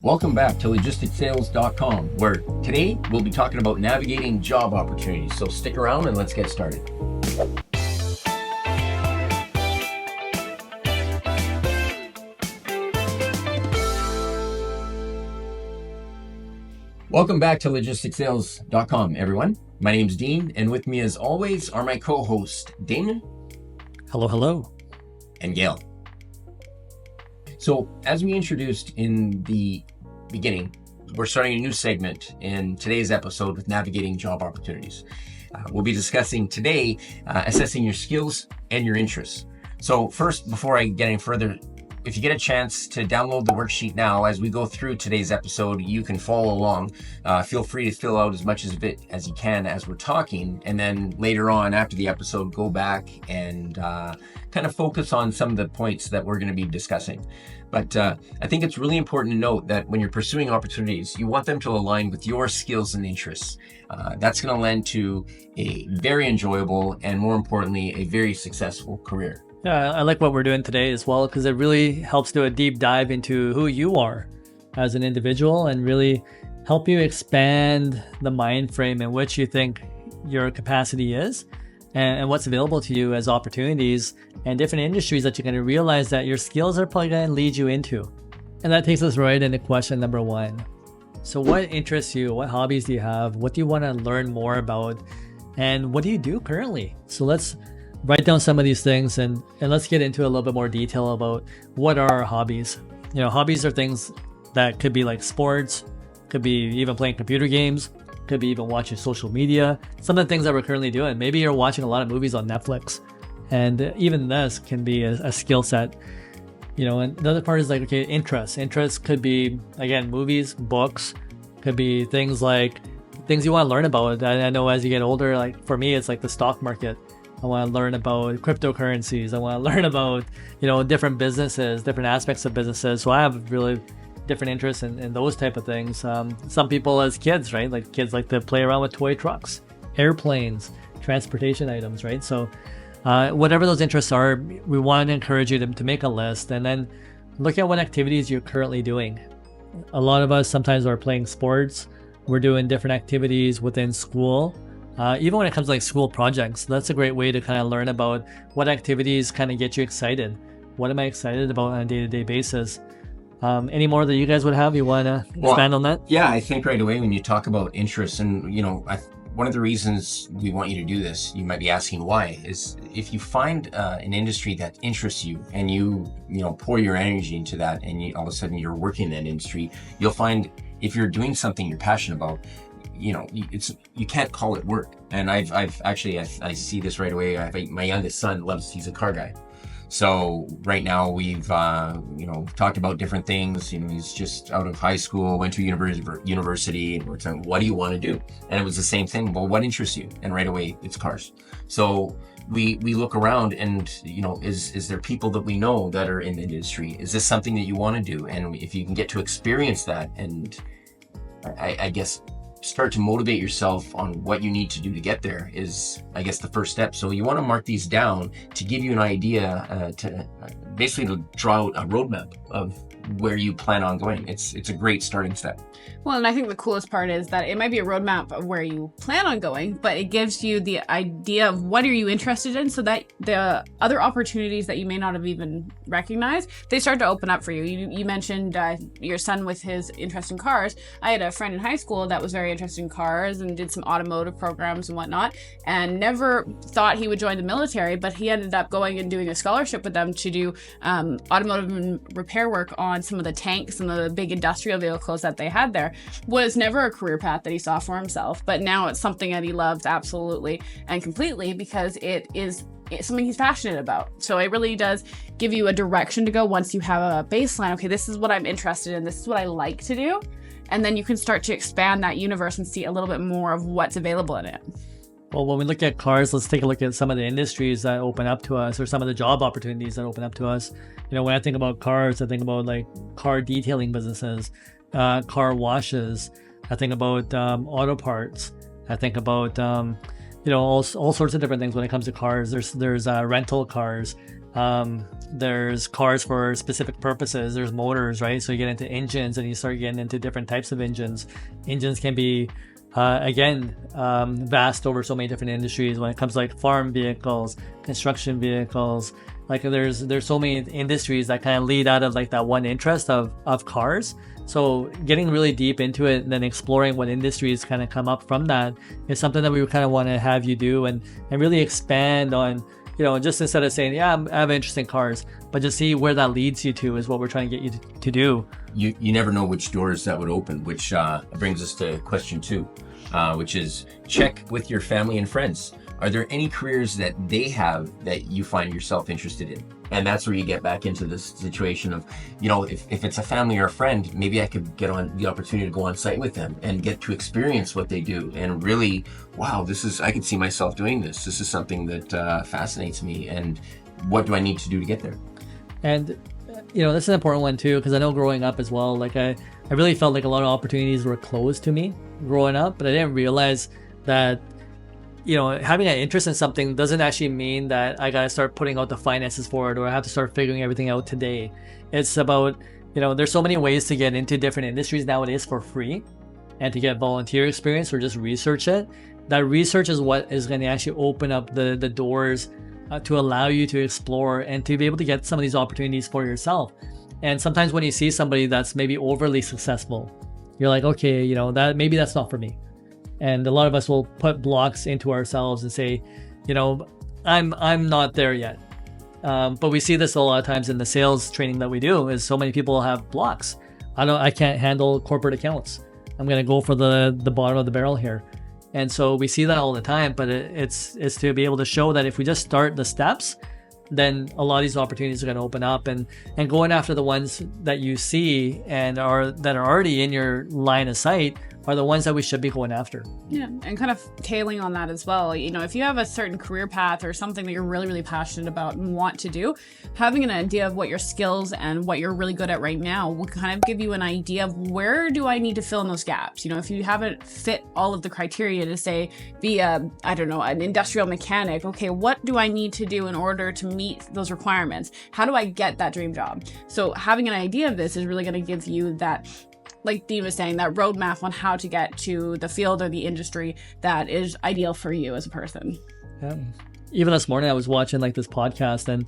Welcome back to LogisticsSales.com, where today we'll be talking about navigating job opportunities. So stick around and let's get started. Welcome back to LogisticsSales.com, everyone. My name's Dean, and with me as always are my co-hosts, Damon. Hello. And Gail. So, as we introduced in the beginning, we're starting a new segment in today's episode with navigating job opportunities. We'll be discussing today assessing your skills and your interests. So first, before I get any further, if you get a chance to download the worksheet now, as we go through today's episode, you can follow along. Feel free to fill out as much of it as you can as we're talking. And then later on after the episode, go back and kind of focus on some of the points that we're going to be discussing. But I think it's really important to note that when you're pursuing opportunities, you want them to align with your skills and interests. That's going to lend to a very enjoyable and, more importantly, a very successful career. Yeah, I like what we're doing today as well, because it really helps do a deep dive into who you are as an individual and really help you expand the mind frame in which you think your capacity is and what's available to you as opportunities and different industries that you're going to realize that your skills are probably going to lead you into. And that takes us right into question number one. So what interests you? What hobbies do you have? What do you want to learn more about? And what do you do currently? So let's write down some of these things and let's get into a little bit more detail about what are our hobbies. You know, hobbies are things that could be like sports, could be even playing computer games, could be even watching social media, some of the things that we're currently doing. Maybe you're watching a lot of movies on Netflix, and even this can be a skill set. You know, and the other part is like, okay, interests. Interests could be, again, movies, books, could be things like things you want to learn about. I know as you get older, like for me, it's like the stock market. I want to learn about cryptocurrencies. I want to learn about, different businesses, different aspects of businesses. So I have really different interests in those type of things. Some people as kids, right? Like kids like to play around with toy trucks, airplanes, transportation items, right? So whatever those interests are, we want to encourage you to make a list and then look at what activities you're currently doing. A lot of us sometimes are playing sports. We're doing different activities within school. Even when it comes to like school projects, that's a great way to kind of learn about what activities kind of get you excited. What am I excited about on a day-to-day basis? Any more that you guys would have? You want to expand on that? Yeah, I think right away when you talk about interests, and one of the reasons we want you to do this, you might be asking why, is if you find an industry that interests you and you pour your energy into that, and all of a sudden you're working in that industry, you'll find if you're doing something you're passionate about, you can't call it work. And I see this right away. My youngest son he's a car guy. So right now we've, talked about different things. He's just out of high school, went to university, and we're saying, what do you want to do? And it was the same thing. Well, what interests you? And right away it's cars. So we look around and, is there people that we know that are in the industry? Is this something that you want to do? And if you can get to experience that and I guess start to motivate yourself on what you need to do to get there is, I guess, the first step. So you want to mark these down to give you an idea to draw out a roadmap of where you plan on going. It's a great starting step. Well, and I think the coolest part is that it might be a roadmap of where you plan on going, but it gives you the idea of what are you interested in so that the other opportunities that you may not have even recognized, they start to open up for you. You mentioned your son with his interest in cars. I had a friend in high school that was very interested in cars and did some automotive programs and whatnot, and never thought he would join the military, but he ended up going and doing a scholarship with them to do automotive and repair work on some of the tanks and the big industrial vehicles that they had there. Was never a career path that he saw for himself, but now it's something that he loves absolutely and completely because it's something he's passionate about. So it really does give you a direction to go once you have a baseline. Okay, this is what I'm interested in. This is what I like to do. And then you can start to expand that universe and see a little bit more of what's available in it. Well, when we look at cars, let's take a look at some of the industries that open up to us or some of the job opportunities that open up to us. When I think about cars, I think about like car detailing businesses, car washes. I think about auto parts. I think about all sorts of different things when it comes to cars. There's rental cars. There's cars for specific purposes. There's motors, right? So you get into engines and you start getting into different types of engines. Engines can be, vast over so many different industries when it comes to like farm vehicles, construction vehicles. Like there's so many industries that kind of lead out of like that one interest of cars. So getting really deep into it and then exploring what industries kind of come up from that is something that we kind of want to have you do and really expand on, just instead of saying, yeah, I have interest in cars, but just see where that leads you to is what we're trying to get you to do. You never know which doors that would open, which brings us to question 2, which is check with your family and friends. Are there any careers that they have that you find yourself interested in? And that's where you get back into this situation of, if it's a family or a friend, maybe I could get on the opportunity to go on site with them and get to experience what they do. And really, wow, I could see myself doing this. This is something that fascinates me. And what do I need to do to get there? And, this is an important one too, because I know growing up as well, like I really felt like a lot of opportunities were closed to me growing up, but I didn't realize that having an interest in something doesn't actually mean that I got to start putting out the finances for it or I have to start figuring everything out today. It's about, there's so many ways to get into different industries nowadays for free and to get volunteer experience or just research it. That research is what is going to actually open up the doors to allow you to explore and to be able to get some of these opportunities for yourself. And sometimes when you see somebody that's maybe overly successful, you're like, okay, maybe that's not for me. And a lot of us will put blocks into ourselves and say, I'm not there yet. But we see this a lot of times in the sales training that we do is so many people have blocks. I can't handle corporate accounts. I'm going to go for the bottom of the barrel here. And so we see that all the time, but it's to be able to show that if we just start the steps, then a lot of these opportunities are going to open up and going after the ones that you see and that are already in your line of sight are the ones that we should be going after. Yeah, and kind of tailing on that as well. If you have a certain career path or something that you're really, really passionate about and want to do, having an idea of what your skills and what you're really good at right now will kind of give you an idea of where do I need to fill in those gaps. If you haven't fit all of the criteria to say, be an industrial mechanic, okay, what do I need to do in order to meet those requirements? How do I get that dream job? So having an idea of this is really going to give you that, like Dean was saying, that roadmap on how to get to the field or the industry that is ideal for you as a person. Yeah. Even this morning I was watching like this podcast and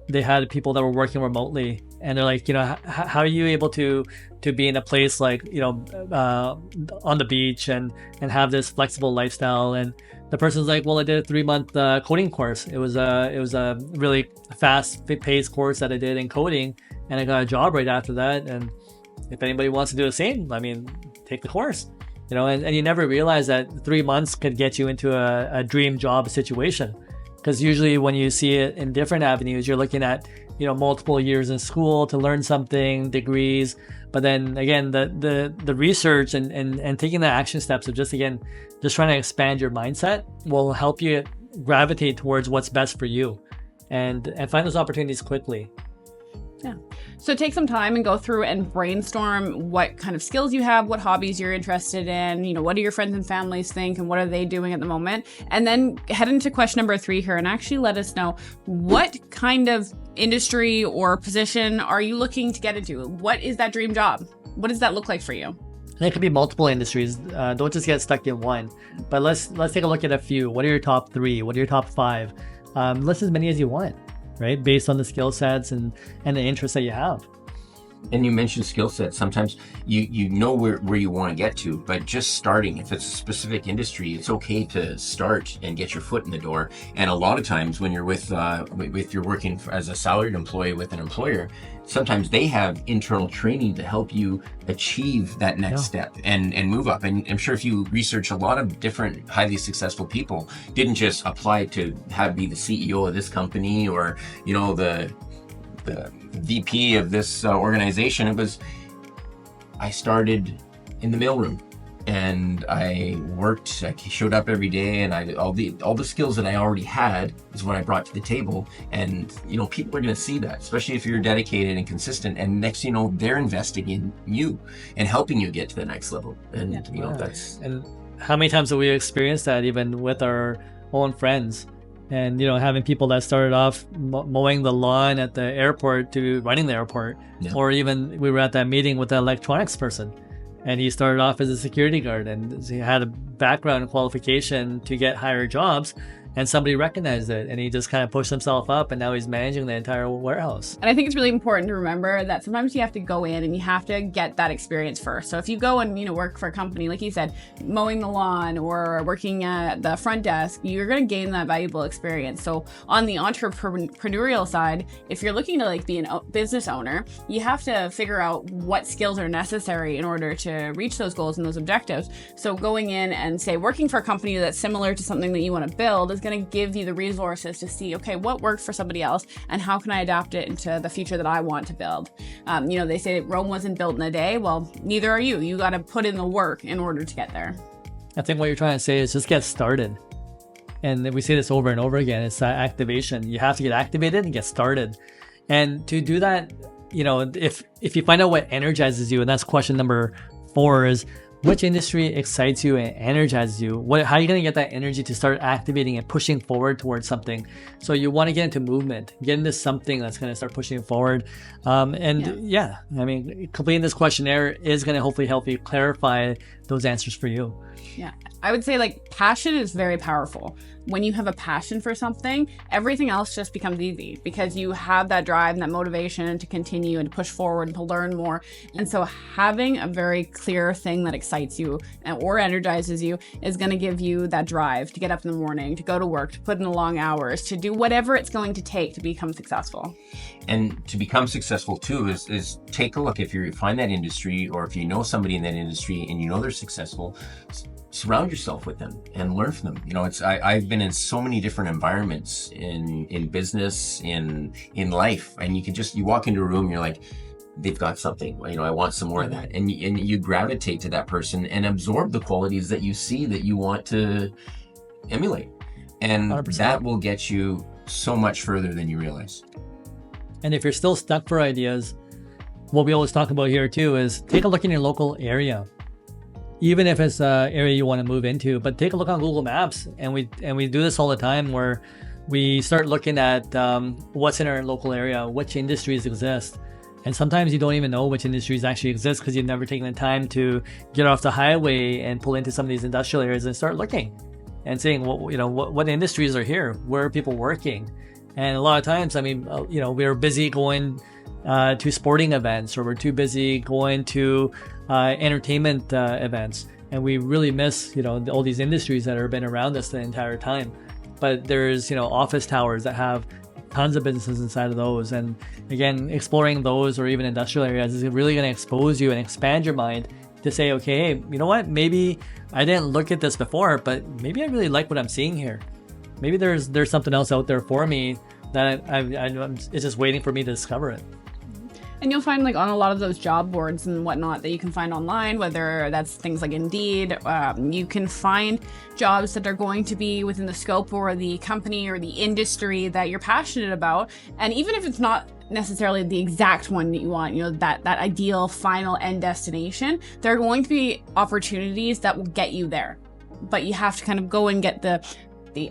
they had people that were working remotely and they're like, how are you able to be in a place like, on the beach and have this flexible lifestyle? And the person's like, well, I did a 3-month coding course. It was a really fast-paced course that I did in coding and I got a job right after that. And if anybody wants to do the same, take the course, and you never realize that 3 months could get you into a dream job situation. Because usually when you see it in different avenues, you're looking at, multiple years in school to learn something, degrees. But then again, the research and taking the action steps of just trying to expand your mindset will help you gravitate towards what's best for you and find those opportunities quickly. Yeah. So take some time and go through and brainstorm what kind of skills you have, what hobbies you're interested in, what do your friends and families think and what are they doing at the moment? And then head into question number 3 here and actually let us know what kind of industry or position are you looking to get into? What is that dream job? What does that look like for you? And it could be multiple industries. Don't just get stuck in one. But let's take a look at a few. What are your top 3? What are your top 5? List as many as you want. Right, based on the skill sets and the interests that you have. And you mentioned skill sets. Sometimes you know where you want to get to, but just starting, if it's a specific industry, it's okay to start and get your foot in the door. And a lot of times when you're with you're working as a salaried employee with an employer, sometimes they have internal training to help you achieve that next step and move up. And I'm sure if you research, a lot of different highly successful people didn't just apply to be the CEO of this company or, the VP of this organization. It was, I started in the mailroom and I worked, I showed up every day and all the skills that I already had is what I brought to the table. And, people are going to see that, especially if you're dedicated and consistent. And next, they're investing in you and helping you get to the next level. And, that's... And how many times have we experienced that even with our own friends? And, having people that started off mowing the lawn at the airport to running the airport, or even we were at that meeting with the electronics person, and he started off as a security guard, and he had a background and qualification to get higher jobs. And somebody recognized it, and he just kind of pushed himself up, and now he's managing the entire warehouse. And I think it's really important to remember that sometimes you have to go in and you have to get that experience first. So if you go and work for a company, like you said, mowing the lawn or working at the front desk, you're going to gain that valuable experience. So on the entrepreneurial side, if you're looking to be a business owner, you have to figure out what skills are necessary in order to reach those goals and those objectives. So going in and say working for a company that's similar to something that you want to build is going to give you the resources to see, okay, what worked for somebody else and how can I adapt it into the future that I want to build. They say Rome wasn't built in a day. Well, neither are you. You got to put in the work in order to get there. I think what you're trying to say is just get started. And we say this over and over again. It's that activation. You have to get activated and get started. And to do that, if you find out what energizes you, and that's question number 4 is, which industry excites you and energizes you? How are you going to get that energy to start activating and pushing forward towards something? So you want to get into movement, get into something that's going to start pushing forward. Completing this questionnaire is going to hopefully help you clarify those answers for you. Yeah, I would say passion is very powerful. When you have a passion for something, everything else just becomes easy because you have that drive and that motivation to continue and to push forward and to learn more. And so having a very clear thing that excites you or energizes you is going to give you that drive to get up in the morning, to go to work, to put in the long hours, to do whatever it's going to take to become successful. And to become successful too is take a look. If you find that industry, or if you know somebody in that industry and they're successful, surround yourself with them and learn from them. I've been in so many different environments in business, in life, and you walk into a room and you're like, they've got something, I want some more of that. And you gravitate to that person and absorb the qualities that you see that you want to emulate. And 100%. That will get you so much further than you realize. And if you're still stuck for ideas, what we always talk about here too is take a look in your local area. Even if it's an area you want to move into, but take a look on Google Maps. And we do this all the time where we start looking at what's in our local area, which industries exist. And sometimes you don't even know which industries actually exist because you've never taken the time to get off the highway and pull into some of these industrial areas and start looking and saying, what industries are here? Where are people working? And a lot of times, we're busy going to sporting events, or we're too busy going to entertainment events, and we really miss all these industries that have been around us the entire time. But there's office towers that have tons of businesses inside of those, and again, exploring those or even industrial areas is really going to expose you and expand your mind to say, okay, you know what, maybe I didn't look at this before, but maybe I really like what I'm seeing here. Maybe there's something else out there for me that it's just waiting for me to discover it. And you'll find on a lot of those job boards and whatnot that you can find online, whether that's things like Indeed, you can find jobs that are going to be within the scope or the company or the industry that you're passionate about. And even if it's not necessarily the exact one that you want, that ideal final end destination, there are going to be opportunities that will get you there. But you have to kind of go and get the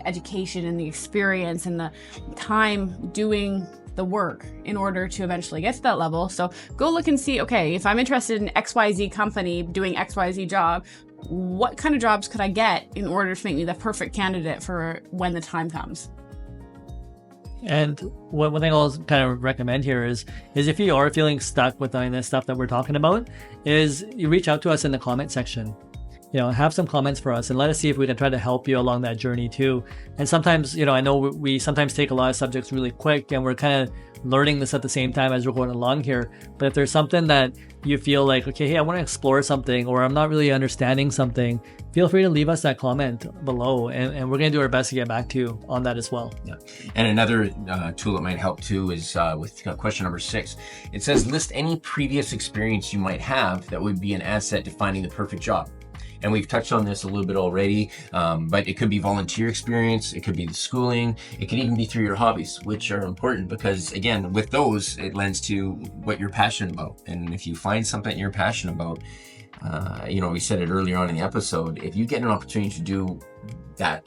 education and the experience and the time doing the work in order to eventually get to that level. So go look and see, okay, if I'm interested in XYZ company doing XYZ job, what kind of jobs could I get in order to make me the perfect candidate for when the time comes? And one thing I'll kind of recommend here is if you are feeling stuck with this stuff that we're talking about, is you reach out to us in the comment section. Have some comments for us and let us see if we can try to help you along that journey too. And sometimes, I know we sometimes take a lot of subjects really quick and we're kind of learning this at the same time as we're going along here. But if there's something that you feel like, okay, hey, I want to explore something, or I'm not really understanding something, feel free to leave us that comment below, and we're going to do our best to get back to you on that as well. Yeah. And another tool that might help too is with question number 6. It says, list any previous experience you might have that would be an asset to finding the perfect job. And we've touched on this a little bit already, but it could be volunteer experience, it could be the schooling, it could even be through your hobbies, which are important because, again, with those, it lends to what you're passionate about. And if you find something you're passionate about, we said it earlier on in the episode, if you get an opportunity to do that,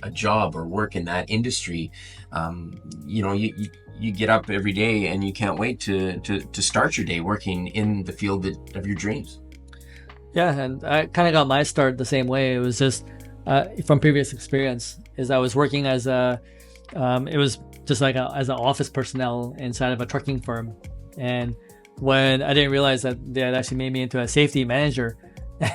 a job or work in that industry, you get up every day and you can't wait to start your day working in the field of your dreams. Yeah, and I kind of got my start the same way. It was just from previous experience, is I was working as it was just like as an office personnel inside of a trucking firm. And when I didn't realize that they had actually made me into a safety manager,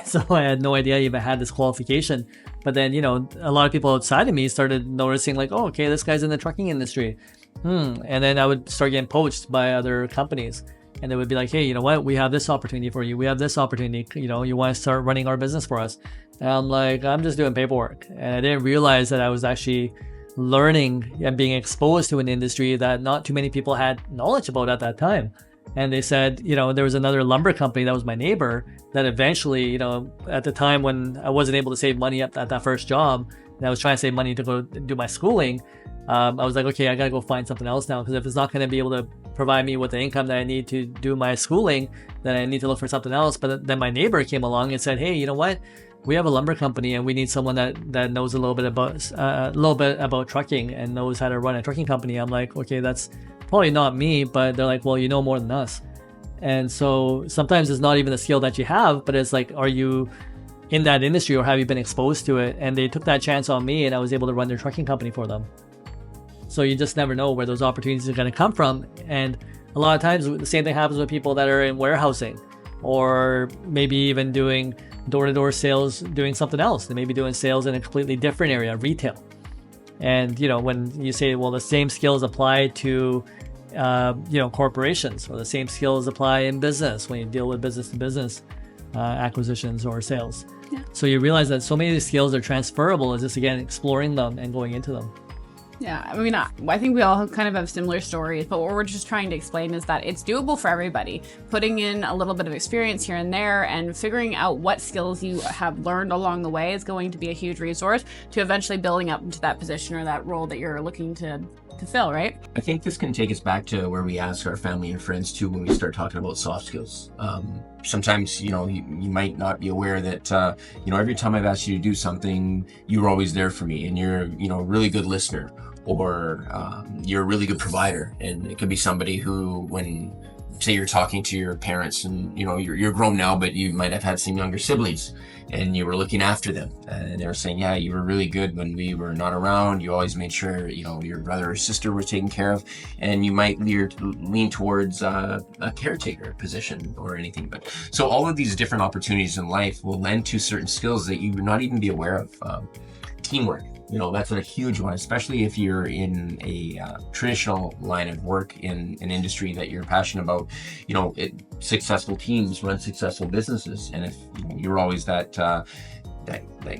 so I had no idea I even had this qualification. But then, a lot of people outside of me started noticing like, oh, okay, this guy's in the trucking industry. And then I would start getting poached by other companies. And they would be like, hey, you know what? We have this opportunity for you. We have this opportunity. You want to start running our business for us? And I'm like, I'm just doing paperwork. And I didn't realize that I was actually learning and being exposed to an industry that not too many people had knowledge about at that time. And they said, there was another lumber company that was my neighbor that eventually, at the time when I wasn't able to save money at that first job, and I was trying to save money to go do my schooling, I was like, okay, I got to go find something else now, because if it's not going to be able to provide me with the income that I need to do my schooling, then I need to look for something else. But then my neighbor came along and said, hey, you know what? We have a lumber company and we need someone that knows a little bit about trucking and knows how to run a trucking company. I'm like, okay, that's probably not me, but they're like, well, you know more than us. And so sometimes it's not even a skill that you have, but it's like, are you in that industry or have you been exposed to it? And they took that chance on me and I was able to run their trucking company for them. So you just never know where those opportunities are going to come from. And a lot of times the same thing happens with people that are in warehousing or maybe even doing door-to-door sales, doing something else. They may be doing sales in a completely different area, retail. And, when you say, well, the same skills apply to, corporations, or the same skills apply in business when you deal with business-to-business acquisitions or sales. Yeah. So you realize that so many of these skills are transferable. It's just, again, exploring them and going into them. Yeah, I mean, I think we all kind of have similar stories, but what we're just trying to explain is that it's doable for everybody. Putting in a little bit of experience here and there and figuring out what skills you have learned along the way is going to be a huge resource to eventually building up into that position or that role that you're looking to fill, right? I think this can take us back to where we ask our family and friends too when we start talking about soft skills. Sometimes, you might not be aware that, every time I've asked you to do something, you were always there for me and you're, a really good listener. Or you're a really good provider. And it could be somebody who, when, say you're talking to your parents and, you're grown now, but you might have had some younger siblings and you were looking after them. And they were saying, yeah, you were really good when we were not around. You always made sure, your brother or sister were taken care of. And you might lean towards a caretaker position or anything. But so all of these different opportunities in life will lend to certain skills that you would not even be aware of. Teamwork. That's a huge one, especially if you're in a traditional line of work in an industry that you're passionate about. Successful teams run successful businesses. And if you're always that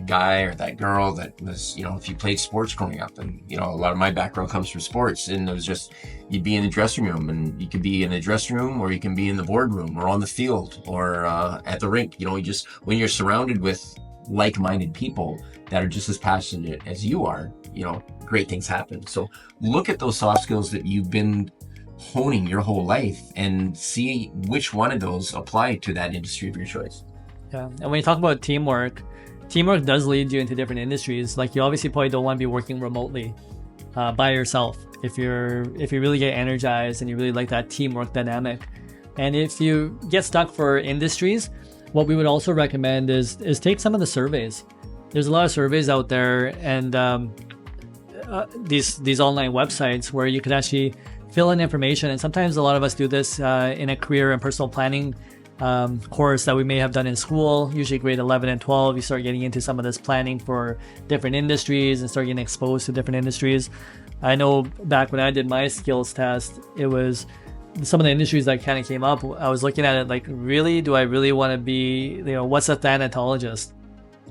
guy or that girl that was, if you played sports growing up, and, a lot of my background comes from sports, and it was just, you'd be in the dressing room, and you could be in the dressing room, or you can be in the boardroom, or on the field, or at the rink. When you're surrounded with like-minded people that are just as passionate as you are, great things happen. So look at those soft skills that you've been honing your whole life and see which one of those apply to that industry of your choice. Yeah. And when you talk about teamwork does lead you into different industries. Like, you obviously probably don't want to be working remotely by yourself if you really get energized and you really like that teamwork dynamic. And if you get stuck for industries, what we would also recommend is take some of the surveys. There's a lot of surveys out there, and these online websites where you could actually fill in information. And sometimes a lot of us do this in a career and personal planning course that we may have done in school, usually grade 11 and 12. You start getting into some of this planning for different industries and start getting exposed to different industries. I know back when I did my skills test, it was some of the industries that kind of came up. I was looking at it like, really, do I really want to be, what's a thanatologist?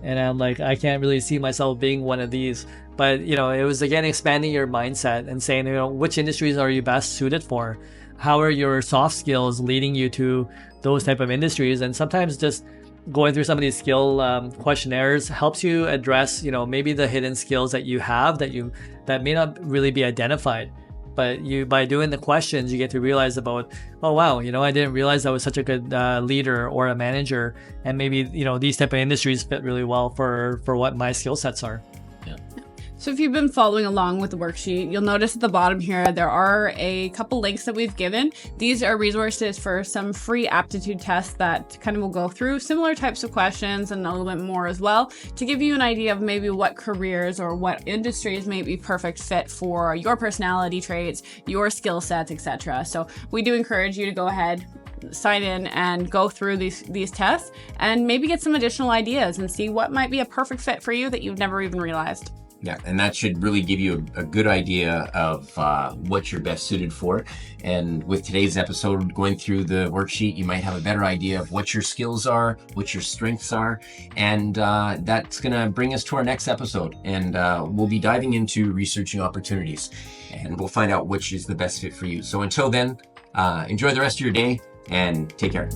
And I'm like, I can't really see myself being one of these. But, it was, again, expanding your mindset and saying, which industries are you best suited for? How are your soft skills leading you to those type of industries? And sometimes just going through some of these skill questionnaires helps you address, maybe the hidden skills that you have that may not really be identified. but by doing the questions, you get to realize about, oh wow, I didn't realize I was such a good leader or a manager, and maybe these type of industries fit really well for what my skill sets are. So if you've been following along with the worksheet, you'll notice at the bottom here, there are a couple links that we've given. These are resources for some free aptitude tests that kind of will go through similar types of questions and a little bit more as well, to give you an idea of maybe what careers or what industries may be perfect fit for your personality traits, your skill sets, etc. So we do encourage you to go ahead, sign in and go through these tests and maybe get some additional ideas and see what might be a perfect fit for you that you've never even realized. Yeah, and that should really give you a good idea of what you're best suited for. And with today's episode, going through the worksheet, you might have a better idea of what your skills are, what your strengths are. And that's going to bring us to our next episode. And we'll be diving into researching opportunities. And we'll find out which is the best fit for you. So until then, enjoy the rest of your day and take care.